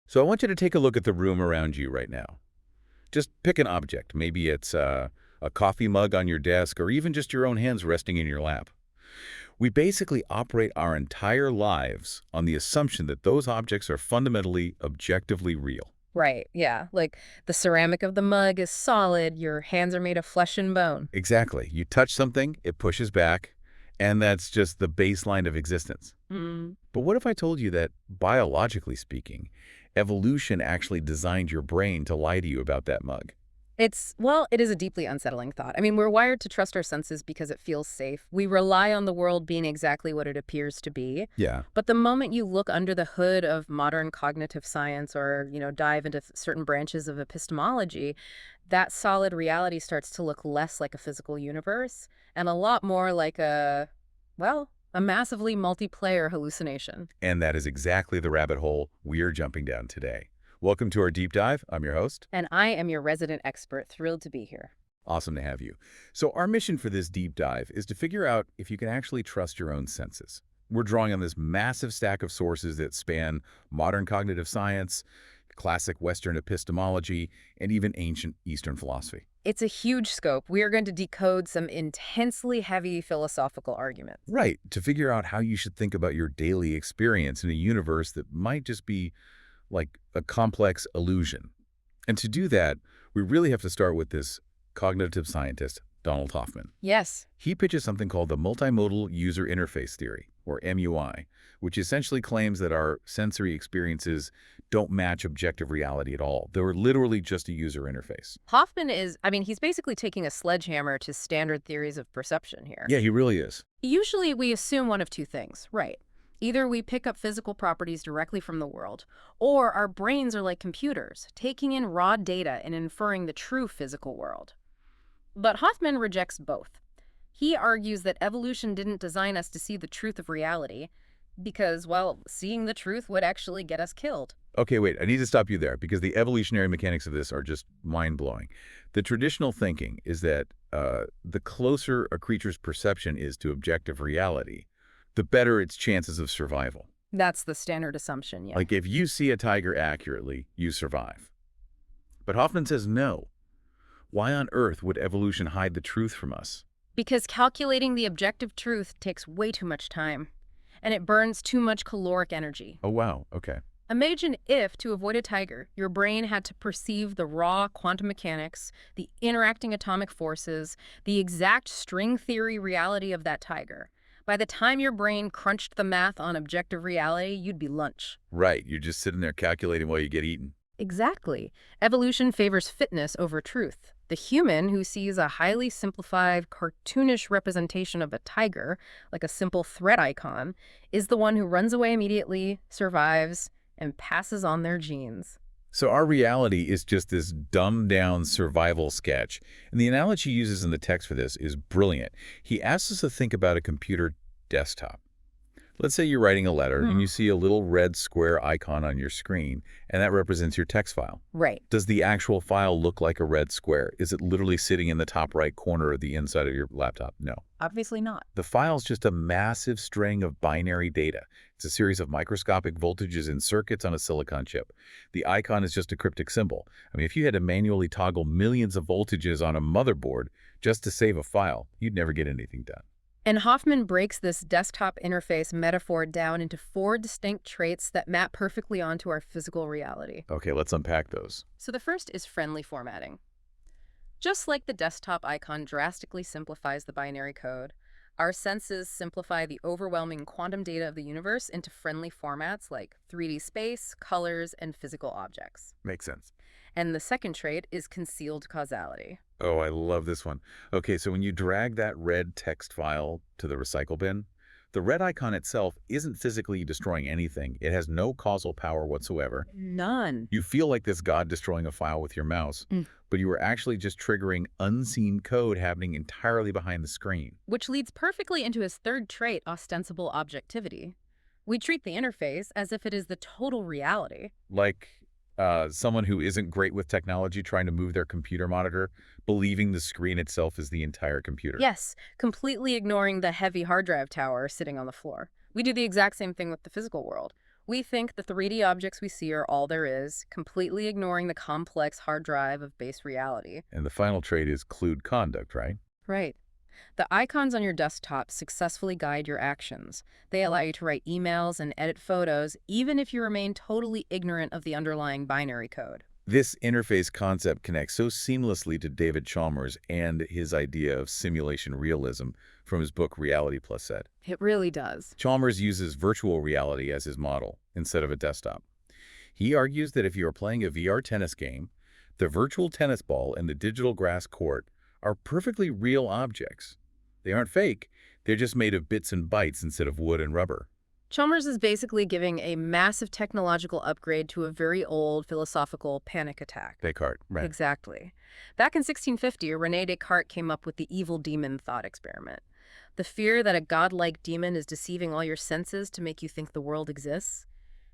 So I want you to take a look at the room around you right now. Just pick an object. Maybe it's a coffee mug on your desk or even just your own hands resting in your lap. We basically operate our entire lives on the assumption that those objects are fundamentally, objectively real. Right, yeah. Like the ceramic of the mug is solid, your hands are made of flesh and bone. Exactly. You touch something, it pushes back, and that's just the baseline of existence. Mm. But what if I told you that, biologically speaking, evolution actually designed your brain to lie to you about that mug? Well, it is a deeply unsettling thought. I mean, we're wired to trust our senses because it feels safe. We rely on the world being exactly what it appears to be. Yeah. But the moment you look under the hood of modern cognitive science or, dive into certain branches of epistemology, that solid reality starts to look less like a physical universe and a lot more like a massively multiplayer hallucination. And that is exactly the rabbit hole we're jumping down today. Welcome to our deep dive. I'm your host. And I am your resident expert, thrilled to be here. Awesome to have you. So our mission for this deep dive is to figure out if you can actually trust your own senses. We're drawing on this massive stack of sources that span modern cognitive science, classic Western epistemology, and even ancient Eastern philosophy. It's a huge scope. We are going to decode some intensely heavy philosophical arguments. Right, to figure out how you should think about your daily experience in a universe that might just be like a complex illusion. And to do that, we really have to start with this cognitive scientist, Donald Hoffman. Yes. He pitches something called the multimodal user interface theory, or MUI, which essentially claims that our sensory experiences don't match objective reality at all. They're literally just a user interface. He's basically taking a sledgehammer to standard theories of perception here. Yeah, he really is. Usually we assume one of two things, right? Either we pick up physical properties directly from the world, or our brains are like computers, taking in raw data and inferring the true physical world. But Hoffman rejects both. He argues that evolution didn't design us to see the truth of reality because, well, seeing the truth would actually get us killed. Okay, wait, I need to stop you there because the evolutionary mechanics of this are just mind-blowing. The traditional thinking is that the closer a creature's perception is to objective reality, the better its chances of survival. That's the standard assumption, yeah. Like if you see a tiger accurately, you survive. But Hoffman says no. Why on earth would evolution hide the truth from us? Because calculating the objective truth takes way too much time, and it burns too much caloric energy. Oh, wow. Okay. Imagine if, to avoid a tiger, your brain had to perceive the raw quantum mechanics, the interacting atomic forces, the exact string theory reality of that tiger. By the time your brain crunched the math on objective reality, you'd be lunch. Right. You're just sitting there calculating while you get eaten. Exactly. Evolution favors fitness over truth. The human who sees a highly simplified, cartoonish representation of a tiger, like a simple threat icon, is the one who runs away immediately, survives, and passes on their genes. So our reality is just this dumbed-down survival sketch. And the analogy he uses in the text for this is brilliant. He asks us to think about a computer desktop. Let's say you're writing a letter and you see a little red square icon on your screen, and that represents your text file. Right. Does the actual file look like a red square? Is it literally sitting in the top right corner of the inside of your laptop? No. Obviously not. The file's just a massive string of binary data. It's a series of microscopic voltages in circuits on a silicon chip. The icon is just a cryptic symbol. I mean, if you had to manually toggle millions of voltages on a motherboard just to save a file, you'd never get anything done. And Hoffman breaks this desktop interface metaphor down into 4 distinct traits that map perfectly onto our physical reality. Okay, let's unpack those. So the first is friendly formatting. Just like the desktop icon drastically simplifies the binary code, our senses simplify the overwhelming quantum data of the universe into friendly formats like 3D space, colors, and physical objects. Makes sense. And the second trait is concealed causality. Oh, I love this one. Okay, so when you drag that red text file to the recycle bin, the red icon itself isn't physically destroying anything. It has no causal power whatsoever. None. You feel like this god destroying a file with your mouse, but you are actually just triggering unseen code happening entirely behind the screen. Which leads perfectly into his third trait, ostensible objectivity. We treat the interface as if it is the total reality. Like someone who isn't great with technology trying to move their computer monitor, believing the screen itself is the entire computer. Yes, completely ignoring the heavy hard drive tower sitting on the floor. We do the exact same thing with the physical world. We think the 3D objects we see are all there is, completely ignoring the complex hard drive of base reality. And the final trait is clued conduct, right? Right. The icons on your desktop successfully guide your actions. They allow you to write emails and edit photos, even if you remain totally ignorant of the underlying binary code. This interface concept connects so seamlessly to David Chalmers and his idea of simulation realism from his book Reality Plus Set. It really does. Chalmers uses virtual reality as his model instead of a desktop. He argues that if you are playing a VR tennis game, the virtual tennis ball and the digital grass court are perfectly real objects. They aren't fake, they're just made of bits and bytes instead of wood and rubber. Chalmers is basically giving a massive technological upgrade to a very old philosophical panic attack. Descartes, right. Exactly. Back in 1650, René Descartes came up with the evil demon thought experiment. The fear that a godlike demon is deceiving all your senses to make you think the world exists.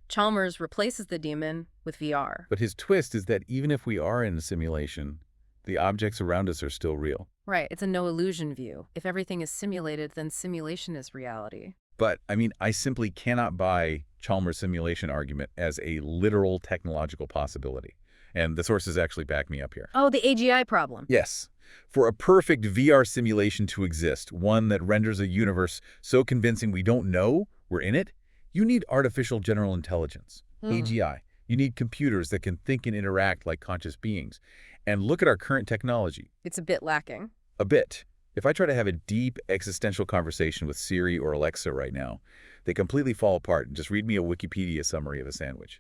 Chalmers replaces the demon with VR. But his twist is that even if we are in a simulation, the objects around us are still real. Right, it's a no-illusion view. If everything is simulated, then simulation is reality. But, I simply cannot buy Chalmers' simulation argument as a literal technological possibility. And the sources actually back me up here. Oh, the AGI problem. Yes. For a perfect VR simulation to exist, one that renders a universe so convincing we don't know we're in it, you need artificial general intelligence, AGI. You need computers that can think and interact like conscious beings. And look at our current technology. It's a bit lacking. A bit. If I try to have a deep existential conversation with Siri or Alexa right now, they completely fall apart and just read me a Wikipedia summary of a sandwich.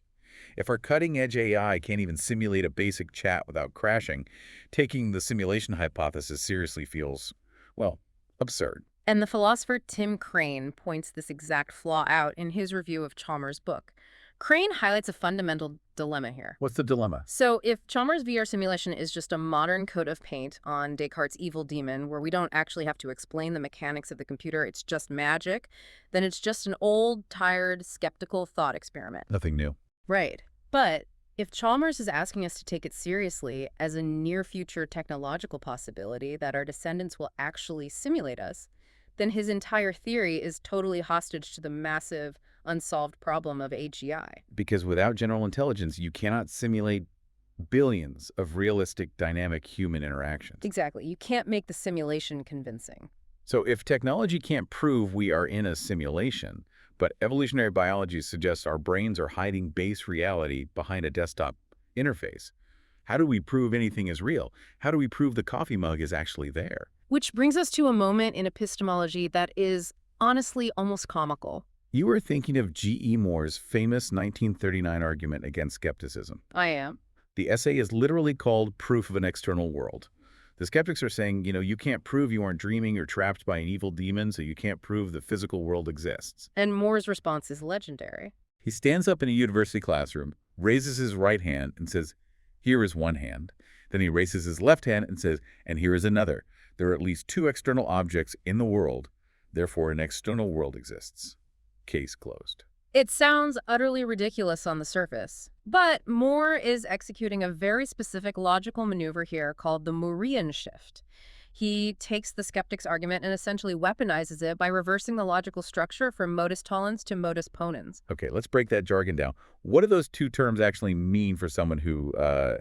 If our cutting-edge AI can't even simulate a basic chat without crashing, taking the simulation hypothesis seriously feels, well, absurd. And the philosopher Tim Crane points this exact flaw out in his review of Chalmers' book. Crane highlights a fundamental dilemma here. What's the dilemma? So if Chalmers' VR simulation is just a modern coat of paint on Descartes' evil demon, where we don't actually have to explain the mechanics of the computer, it's just magic, then it's just an old, tired, skeptical thought experiment. Nothing new. Right. But if Chalmers is asking us to take it seriously as a near-future technological possibility that our descendants will actually simulate us, then his entire theory is totally hostage to the massive, unsolved problem of AGI. Because without general intelligence, you cannot simulate billions of realistic, dynamic human interactions. Exactly. You can't make the simulation convincing. So if technology can't prove we are in a simulation, but evolutionary biology suggests our brains are hiding base reality behind a desktop interface, how do we prove anything is real? How do we prove the coffee mug is actually there? Which brings us to a moment in epistemology that is honestly almost comical. You are thinking of G.E. Moore's famous 1939 argument against skepticism. I am. The essay is literally called Proof of an External World. The skeptics are saying, you can't prove you aren't dreaming or trapped by an evil demon, so you can't prove the physical world exists. And Moore's response is legendary. He stands up in a university classroom, raises his right hand and says, "Here is one hand." Then he raises his left hand and says, "And here is another. There are at least two external objects in the world. Therefore, an external world exists." Case closed. It sounds utterly ridiculous on the surface, but Moore is executing a very specific logical maneuver here called the Moorean shift. He takes the skeptic's argument and essentially weaponizes it by reversing the logical structure from modus tollens to modus ponens. Okay, let's break that jargon down. What do those two terms actually mean for someone who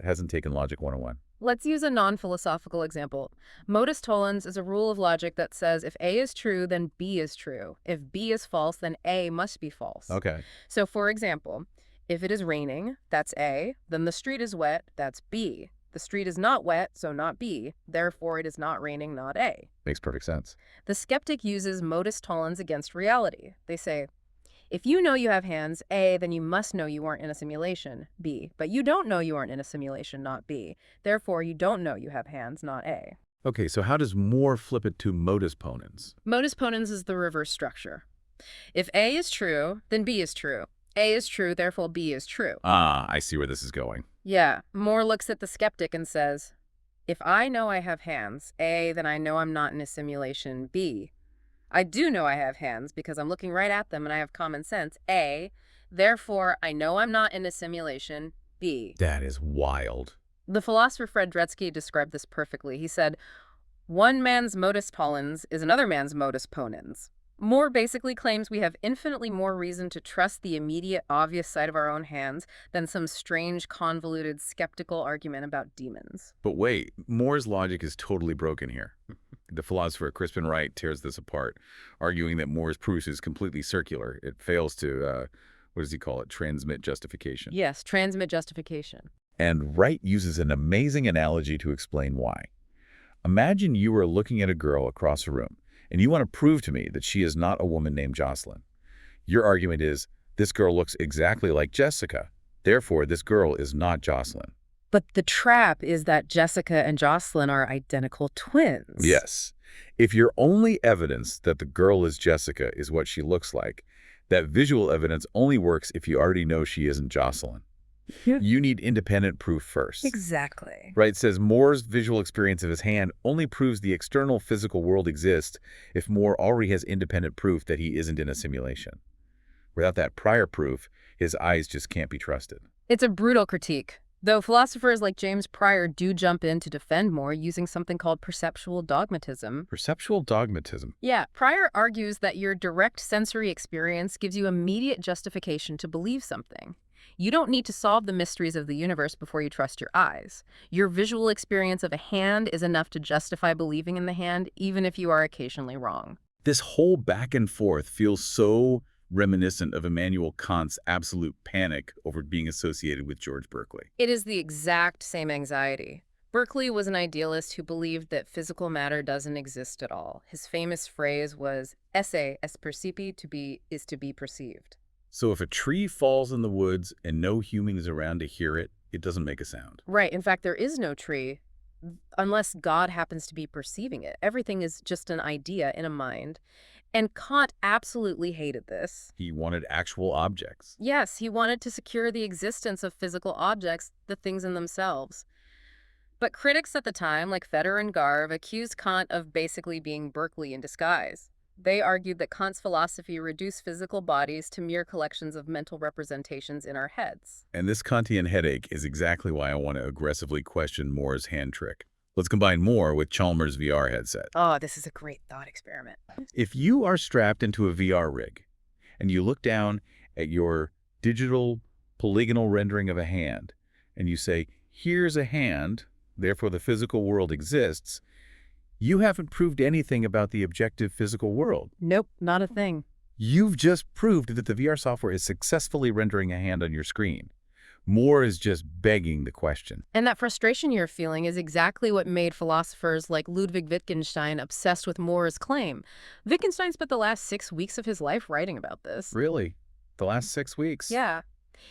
hasn't taken Logic 101? Let's use a non-philosophical example. Modus tollens is a rule of logic that says if A is true, then B is true. If B is false, then A must be false. Okay. So for example, if it is raining, that's A, then the street is wet, that's B. The street is not wet, so not B. Therefore, it is not raining, not A. Makes perfect sense. The skeptic uses modus tollens against reality. They say, if you know you have hands, A, then you must know you aren't in a simulation, B. But you don't know you aren't in a simulation, not B. Therefore, you don't know you have hands, not A. Okay, so how does Moore flip it to modus ponens? Modus ponens is the reverse structure. If A is true, then B is true. A is true, therefore B is true. Ah, I see where this is going. Yeah, Moore looks at the skeptic and says, if I know I have hands, A, then I know I'm not in a simulation, B. I do know I have hands because I'm looking right at them and I have common sense, A. Therefore, I know I'm not in a simulation, B. That is wild. The philosopher Fred Dretske described this perfectly. He said, one man's modus tollens is another man's modus ponens. Moore basically claims we have infinitely more reason to trust the immediate, obvious sight of our own hands than some strange, convoluted, skeptical argument about demons. But wait, Moore's logic is totally broken here. The philosopher Crispin Wright tears this apart, arguing that Moore's proof is completely circular. It fails to, what does he call it, transmit justification. Yes, transmit justification. And Wright uses an amazing analogy to explain why. Imagine you are looking at a girl across a room, and you want to prove to me that she is not a woman named Jocelyn. Your argument is, this girl looks exactly like Jessica. Therefore, this girl is not Jocelyn. But the trap is that Jessica and Jocelyn are identical twins. Yes. If your only evidence that the girl is Jessica is what she looks like, that visual evidence only works if you already know she isn't Jocelyn. Yeah. You need independent proof first. Exactly. Wright says Moore's visual experience of his hand only proves the external physical world exists if Moore already has independent proof that he isn't in a simulation. Without that prior proof, his eyes just can't be trusted. It's a brutal critique, though philosophers like James Pryor do jump in to defend Moore using something called perceptual dogmatism. Perceptual dogmatism. Yeah, Pryor argues that your direct sensory experience gives you immediate justification to believe something. You don't need to solve the mysteries of the universe before you trust your eyes. Your visual experience of a hand is enough to justify believing in the hand, even if you are occasionally wrong. This whole back and forth feels so reminiscent of Immanuel Kant's absolute panic over being associated with George Berkeley. It is the exact same anxiety. Berkeley was an idealist who believed that physical matter doesn't exist at all. His famous phrase was, esse est percipi, is to be perceived. So if a tree falls in the woods and no human is around to hear it, it doesn't make a sound. Right. In fact, there is no tree unless God happens to be perceiving it. Everything is just an idea in a mind. And Kant absolutely hated this. He wanted actual objects. Yes, he wanted to secure the existence of physical objects, the things in themselves. But critics at the time, like Feder and Garve, accused Kant of basically being Berkeley in disguise. They argued that Kant's philosophy reduced physical bodies to mere collections of mental representations in our heads. And this Kantian headache is exactly why I want to aggressively question Moore's hand trick. Let's combine Moore with Chalmers' VR headset. Oh, this is a great thought experiment. If you are strapped into a VR rig and you look down at your digital polygonal rendering of a hand and you say, here's a hand, therefore the physical world exists, you haven't proved anything about the objective physical world. Nope, not a thing. You've just proved that the VR software is successfully rendering a hand on your screen. Moore is just begging the question. And that frustration you're feeling is exactly what made philosophers like Ludwig Wittgenstein obsessed with Moore's claim. Wittgenstein spent the last 6 weeks of his life writing about this. Really? The last 6 weeks? Yeah.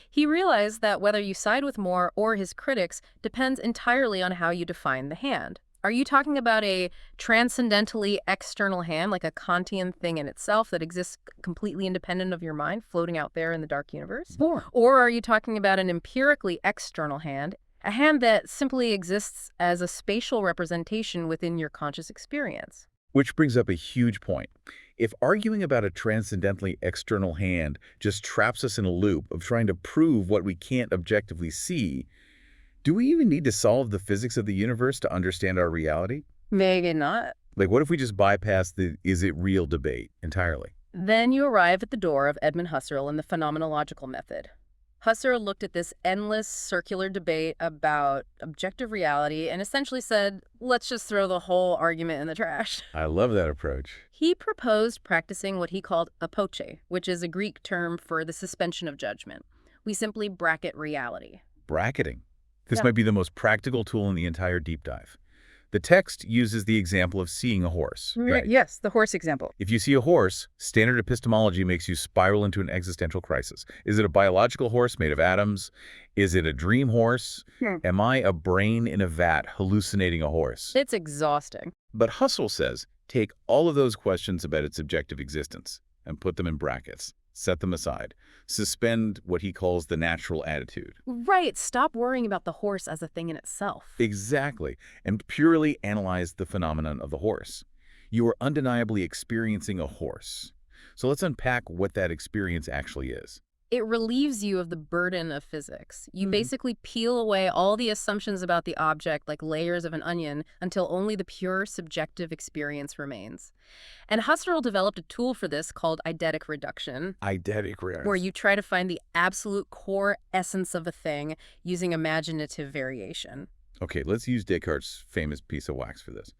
He realized that whether you side with Moore or his critics depends entirely on how you define the hand. Are you talking about a transcendentally external hand, like a Kantian thing in itself that exists completely independent of your mind, floating out there in the dark universe? More. Or are you talking about an empirically external hand, a hand that simply exists as a spatial representation within your conscious experience? Which brings up a huge point. If arguing about a transcendentally external hand just traps us in a loop of trying to prove what we can't objectively see, do we even need to solve the physics of the universe to understand our reality? Maybe not. Like, what if we just bypass the is it real debate entirely? Then you arrive at the door of Edmund Husserl and the phenomenological method. Husserl looked at this endless circular debate about objective reality and essentially said, let's just throw the whole argument in the trash. I love that approach. He proposed practicing what he called apoche, which is a Greek term for the suspension of judgment. We simply bracket reality. Bracketing. This Yeah. might be the most practical tool in the entire deep dive. The text uses the example of seeing a horse. Right. Yes, the horse example. If you see a horse, standard epistemology makes you spiral into an existential crisis. Is it a biological horse made of atoms? Is it a dream horse? Am I a brain in a vat hallucinating a horse? It's exhausting. But Husserl says, take all of those questions about its objective existence and put them in brackets. Set them aside. Suspend what he calls the natural attitude. Right, stop worrying about the horse as a thing in itself. Exactly. And purely analyze the phenomenon of the horse. You are undeniably experiencing a horse. So let's unpack what that experience actually is. It relieves you of the burden of physics. You Mhm. basically peel away all the assumptions about the object like layers of an onion until only the pure subjective experience remains. And Husserl developed a tool for this called eidetic reduction, Eidetic where reacts. you try to find the absolute core essence of a thing using imaginative variation. Okay, let's use Descartes' famous piece of wax for this.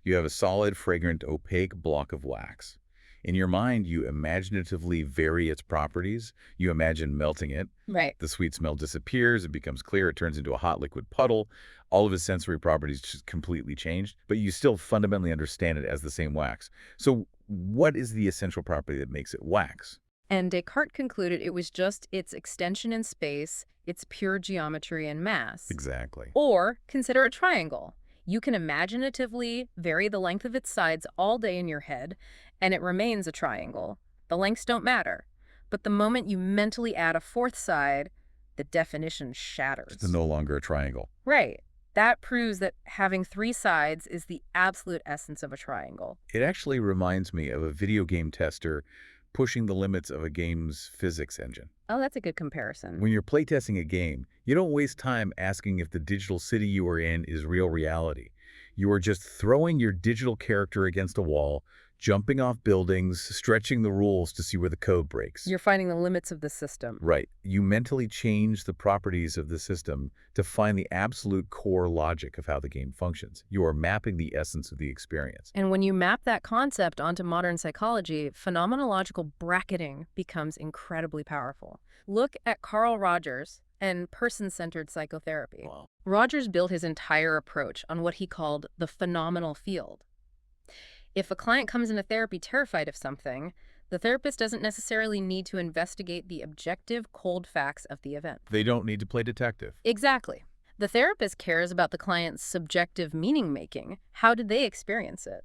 You have a solid, fragrant, opaque block of wax. In your mind, you imaginatively vary its properties. You imagine melting it. Right. The sweet smell disappears. It becomes clear. It turns into a hot liquid puddle. All of its sensory properties just completely changed, but you still fundamentally understand it as the same wax. So what is the essential property that makes it wax? And Descartes concluded it was just its extension in space, its pure geometry and mass. Exactly. Or consider a triangle. You can imaginatively vary the length of its sides all day in your head, and it remains a triangle. The lengths don't matter. But the moment you mentally add a fourth side, the definition It's shatters. no longer a triangle. Right. That proves that having three sides is the absolute essence of a triangle. It actually reminds me of a video game tester pushing the limits of a game's physics engine. Oh, that's a good comparison. When you're playtesting a game, you don't waste time asking if the digital city you are in is real reality. You are just throwing your digital character against a wall, jumping off buildings, stretching the rules to see where the code breaks. You're finding the limits of the system. Right. You mentally change the properties of the system to find the absolute core logic of how the game functions. You are mapping the essence of the experience. And when you map that concept onto modern psychology, phenomenological bracketing becomes incredibly powerful. Look at Carl Rogers and person-centered psychotherapy. Wow. Rogers built his entire approach on what he called the phenomenal field. If a client comes into therapy terrified of something, the therapist doesn't necessarily need to investigate the objective, cold facts of the event. They don't need to play detective. Exactly. The therapist cares about the client's subjective meaning-making. How did they experience it?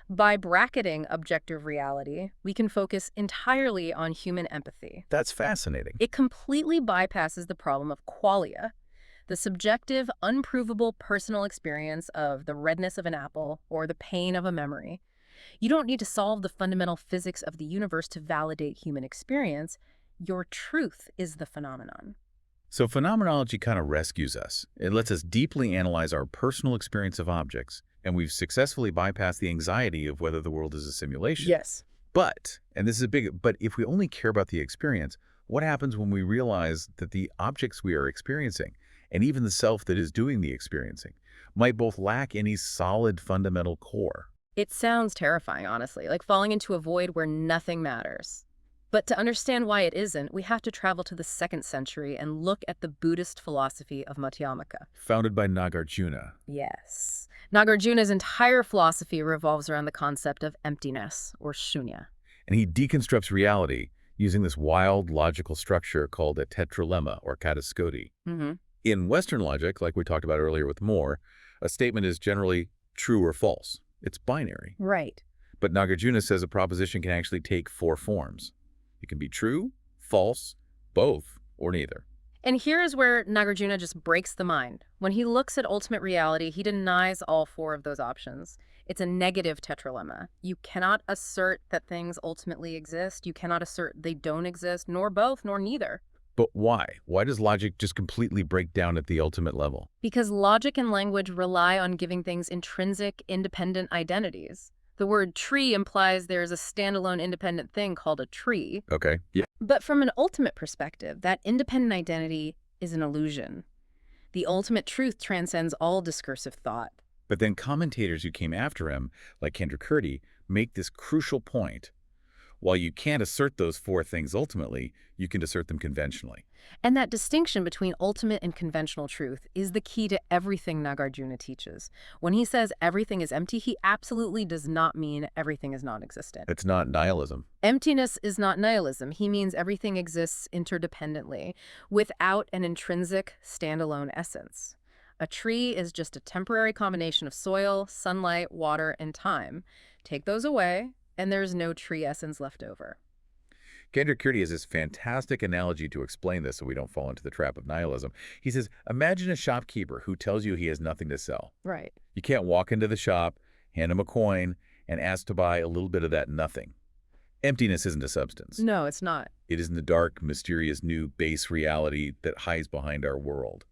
By bracketing objective reality, we can focus entirely on human empathy. That's fascinating. It completely bypasses the problem of qualia, the subjective, unprovable personal experience of the redness of an apple or the pain of a memory. You don't need to solve the fundamental physics of the universe to validate human experience. Your truth is the phenomenon. So phenomenology kind of rescues us. It lets us deeply analyze our personal experience of objects, and we've successfully bypassed the anxiety of whether the world is a simulation. Yes. But, and this is a big, but if we only care about the experience, what happens when we realize that the objects we are experiencing, and even the self that is doing the experiencing, might both lack any solid fundamental core? It sounds terrifying, honestly, like falling into a void where nothing matters. But to understand why it isn't, we have to travel to the 2nd century and look at the Buddhist philosophy of Madhyamaka. Founded by Nagarjuna. Yes. Nagarjuna's entire philosophy revolves around the concept of emptiness, or shunya. And he deconstructs reality using this wild logical structure called a tetralemma or kataskoti. Mm-hmm. In Western logic, like we talked about earlier with Moore, a statement is generally true or false. It's binary. Right. But Nagarjuna says a proposition can actually take 4 forms. It can be true, false, both, or neither. And here is where Nagarjuna just breaks the mind. When he looks at ultimate reality, he denies all 4 of those options. It's a negative tetralemma. You cannot assert that things ultimately exist. You cannot assert they don't exist, nor both, nor neither. But why? Why does logic just completely break down at the ultimate level? Because logic and language rely on giving things intrinsic, independent identities. The word tree implies there is a standalone independent thing called a tree. Okay. Yeah. But from an ultimate perspective, that independent identity is an illusion. The ultimate truth transcends all discursive thought. But then commentators who came after him, like Kendra Curdy, make this crucial point. While you can't assert those 4 things ultimately, you can assert them conventionally. And that distinction between ultimate and conventional truth is the key to everything Nagarjuna teaches. When he says everything is empty, he absolutely does not mean everything is non-existent. It's not nihilism. Emptiness is not nihilism. He means everything exists interdependently, without an intrinsic, standalone essence. A tree is just a temporary combination of soil, sunlight, water, and time. Take those away, and there's no tree essence left over. Kendra Curdy has this fantastic analogy to explain this so we don't fall into the trap of nihilism. He says, imagine a shopkeeper who tells you he has nothing to sell. Right. You can't walk into the shop, hand him a coin, and ask to buy a little bit of that nothing. Emptiness isn't a substance. No, it's not. It isn't the dark, mysterious, new base reality that hides behind our world.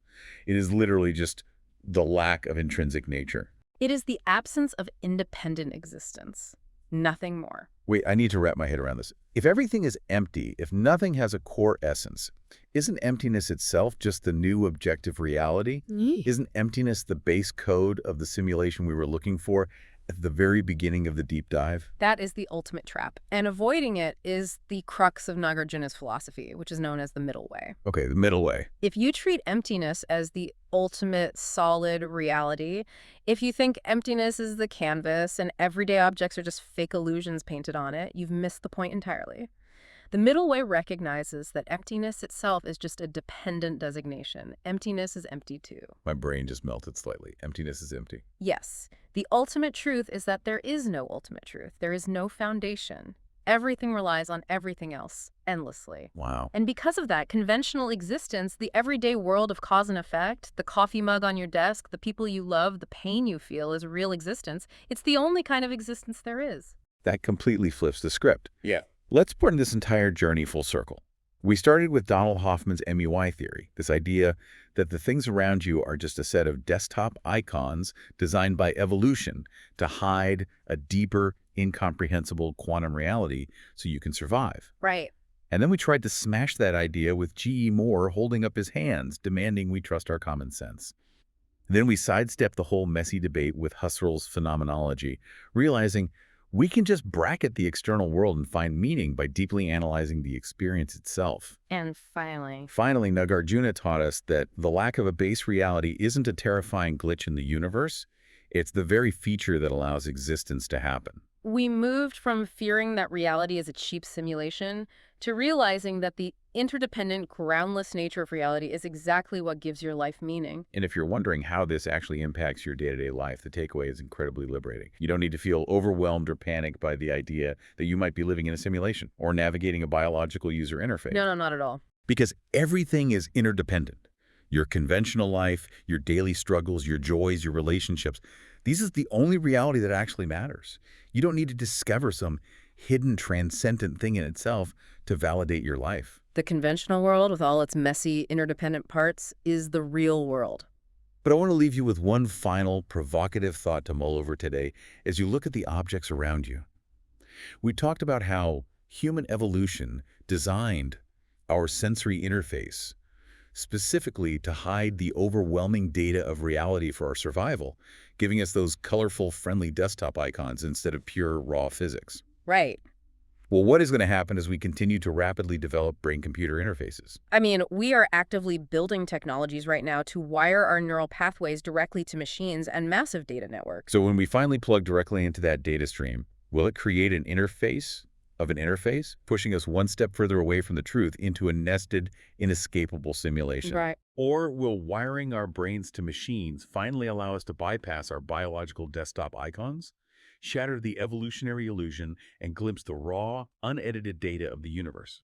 It is literally just the lack of intrinsic nature. It is the absence of independent existence. Nothing more. Wait, I need to wrap my head around this. If everything is empty, if nothing has a core essence, isn't emptiness itself just the new objective reality? Yee. Isn't emptiness the base code of the simulation we were looking for at the very beginning of the deep dive? That is the ultimate trap, and avoiding it is the crux of Nagarjuna's philosophy, which is known as the middle way. Okay, the middle way. If you treat emptiness as the ultimate solid reality, if you think emptiness is the canvas and everyday objects are just fake illusions painted on it, you've missed the point entirely. The middle way recognizes that emptiness itself is just a dependent designation. Emptiness is empty too. My brain just melted slightly. Emptiness is empty. Yes, the ultimate truth is that there is no ultimate truth. There is no foundation. Everything relies on everything else endlessly. Wow. And because of that, conventional existence, the everyday world of cause and effect, the coffee mug on your desk, the people you love, the pain you feel is real existence. It's the only kind of existence there is. That completely flips the script. Yeah. Let's bring this entire journey full circle. We started with Donald Hoffman's MUI theory, this idea that the things around you are just a set of desktop icons designed by evolution to hide a deeper, incomprehensible quantum reality so you can survive. Right. And then we tried to smash that idea with G.E. Moore holding up his hands, demanding we trust our common sense. Then we sidestepped the whole messy debate with Husserl's phenomenology, realizing we can just bracket the external world and find meaning by deeply analyzing the experience itself. And finally, Finally, Nagarjuna taught us that the lack of a base reality isn't a terrifying glitch in the universe. It's the very feature that allows existence to happen. we moved from fearing that reality is a cheap simulation to realizing that the interdependent, groundless nature of reality is exactly what gives your life meaning. And if you're wondering how this actually impacts your day-to-day life, the takeaway is incredibly liberating. You don't need to feel overwhelmed or panicked by the idea that you might be living in a simulation or navigating a biological user interface. No, not at all. Because everything is interdependent. Your conventional life, your daily struggles, your joys, your relationships. These is the only reality that actually matters. You don't need to discover some hidden transcendent thing in itself to validate your life. The conventional world, with all its messy, interdependent parts, is the real world. But I want to leave you with one final provocative thought to mull over today as you look at the objects around you. We talked about how human evolution designed our sensory interface specifically to hide the overwhelming data of reality for our survival, giving us those colorful, friendly desktop icons instead of pure, raw physics. Right. Well, what is going to happen as we continue to rapidly develop brain-computer interfaces? I mean, we are actively building technologies right now to wire our neural pathways directly to machines and massive data networks. So when we finally plug directly into that data stream, will it create an interface of an interface, pushing us one step further away from the truth into a nested, inescapable simulation? Right. Or will wiring our brains to machines finally allow us to bypass our biological desktop icons, shatter the evolutionary illusion, and glimpse the raw, unedited data of the universe?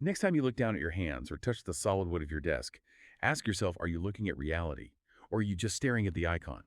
Next time you look down at your hands or touch the solid wood of your desk, ask yourself, are you looking at reality, or are you just staring at the icon?